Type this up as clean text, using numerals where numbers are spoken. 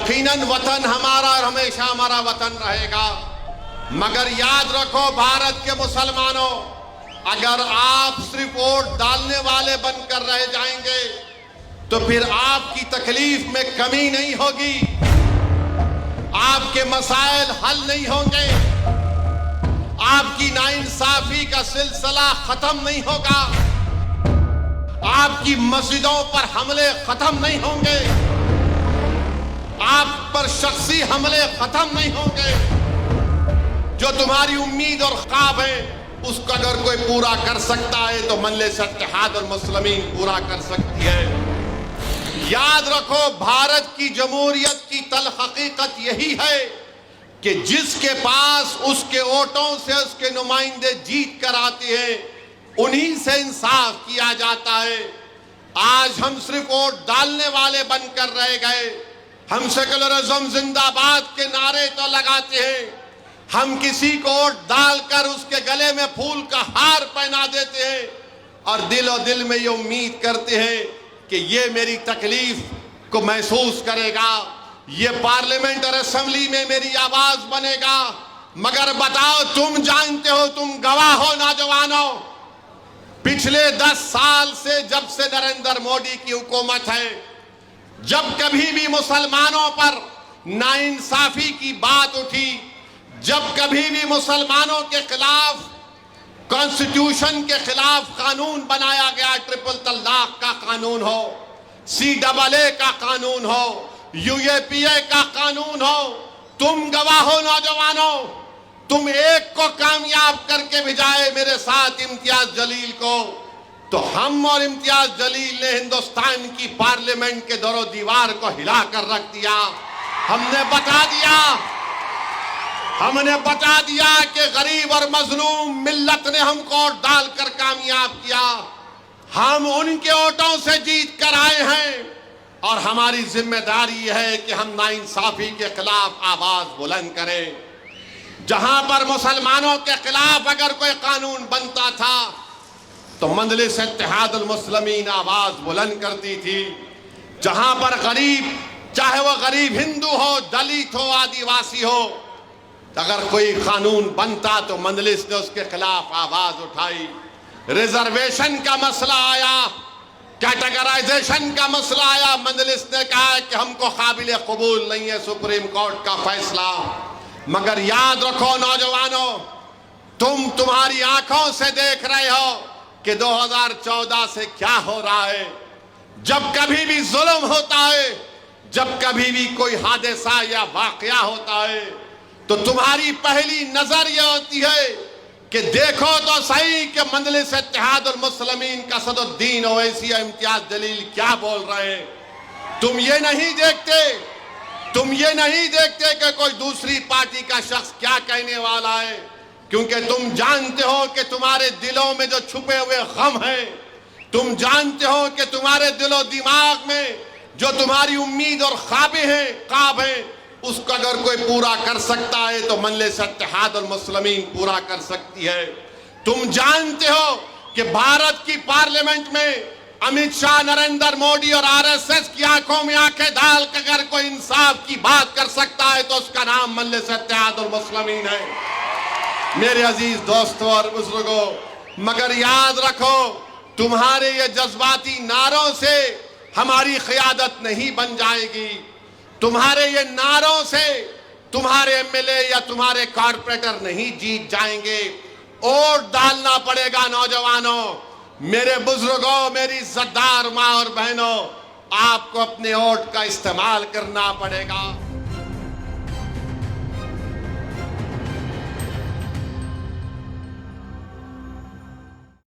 यकीनन वतन हमारा और हमेशा हमारा वतन रहेगा, मगर याद रखो भारत के मुसलमानों, अगर आप सिर्फ वोट डालने वाले बनकर रह जाएंगे तो फिर आपकी तकलीफ में कमी नहीं होगी, आपके मसाइल हल नहीं होंगे, आपकी नाइंसाफी का सिलसिला खत्म नहीं होगा, आपकी मस्जिदों पर हमले खत्म नहीं होंगे, आप पर शख्सी हमले खत्म नहीं होंगे। जो तुम्हारी उम्मीद और ख्वाब है उसको अगर कोई पूरा कर सकता है तो मजलिस इत्तेहादुल मुस्लिमीन पूरा कर सकती है। याद रखो, भारत की जमहूरियत की तल्ख हकीकत यही है कि जिसके पास उसके वोटों से उसके नुमाइंदे जीत कर आते हैं उन्हीं से इंसाफ किया जाता है। आज हम सिर्फ वोट डालने वाले बनकर रह गए। हम सेकुलरिज्म जिंदाबाद के नारे तो लगाते हैं, हम किसी को वोट डालकर उसके गले में फूल का हार पहना देते हैं और दिल में ये उम्मीद करते हैं कि ये मेरी तकलीफ को महसूस करेगा, ये पार्लियामेंट और असेंबली में मेरी आवाज बनेगा। मगर बताओ, तुम जानते हो, तुम गवाह हो नौजवानों, पिछले 10 साल से जब से नरेंद्र मोदी की हुकूमत है, जब कभी भी मुसलमानों पर नाइंसाफी की बात उठी, जब कभी भी मुसलमानों के खिलाफ कॉन्स्टिट्यूशन के खिलाफ कानून बनाया गया, ट्रिपल तलाक का कानून हो, CAA का कानून हो, UAPA का कानून हो, तुम गवाह हो नौजवानों, तुम एक को कामयाब करके भिजाए मेरे साथ इम्तियाज जलील को, तो हम और इम्तियाज जलील ने हिंदुस्तान की पार्लियामेंट के दरो दीवार को हिला कर रख दिया। हमने बता दिया कि गरीब और मजलूम मिल्लत ने हमको वोट डालकर कामयाब किया। हम उनके वोटों से जीत कर आए हैं और हमारी जिम्मेदारी है कि हम नाइंसाफी के खिलाफ आवाज बुलंद करें। जहां पर मुसलमानों के खिलाफ अगर कोई कानून बनता था तो मजलिस इत्तेहादुल मुस्लिमीन आवाज बुलंद करती थी। जहां पर गरीब, चाहे वो गरीब हिंदू हो, दलित हो, आदिवासी हो, अगर कोई कानून बनता तो मजलिस ने उसके खिलाफ आवाज उठाई। रिजर्वेशन का मसला आया, कैटेगराइजेशन का मसला आया, मजलिस ने कहा कि हमको काबिल कबूल नहीं है सुप्रीम कोर्ट का फैसला। मगर याद रखो नौजवानों, तुम्हारी आंखों से देख रहे हो कि 2014 से क्या हो रहा है। जब कभी भी जुल्म होता है, जब कभी भी कोई हादसा या वाकया होता है, तो तुम्हारी पहली नजर यह होती है कि देखो तो सही कि मजलिस इत्तेहादुल मुस्लिमीन का सदरुद्दीन ओवैसी और इम्तियाज जलील क्या बोल रहे हैं। तुम ये नहीं देखते कि कोई दूसरी पार्टी का शख्स क्या कहने वाला है, क्योंकि तुम जानते हो कि तुम्हारे दिलों में जो छुपे हुए गम हैं, तुम जानते हो कि तुम्हारे दिलो दिमाग में जो तुम्हारी उम्मीद और ख्वाब हैं, उसको अगर कोई पूरा कर सकता है तो मजलिस इत्तेहादुल मुस्लिमीन पूरा कर सकती है। तुम जानते हो कि भारत की पार्लियामेंट में अमित शाह, नरेंद्र मोदी और RSS की आंखों में आंखें डाल कर अगर कोई इंसाफ की बात कर सकता है तो उसका नाम मजलिस इत्तेहादुल मुस्लिमीन है। मेरे अजीज दोस्तों और बुजुर्गों, मगर याद रखो, तुम्हारे ये जज्बाती नारों से हमारी क़यादत नहीं बन जाएगी। तुम्हारे ये नारों से तुम्हारे MLA या तुम्हारे कॉर्पोरेटर नहीं जीत जाएंगे। वोट डालना पड़ेगा नौजवानों, मेरे बुजुर्गों, मेरी इज्जतदार माँ और बहनों, आपको अपने वोट का इस्तेमाल करना पड़ेगा।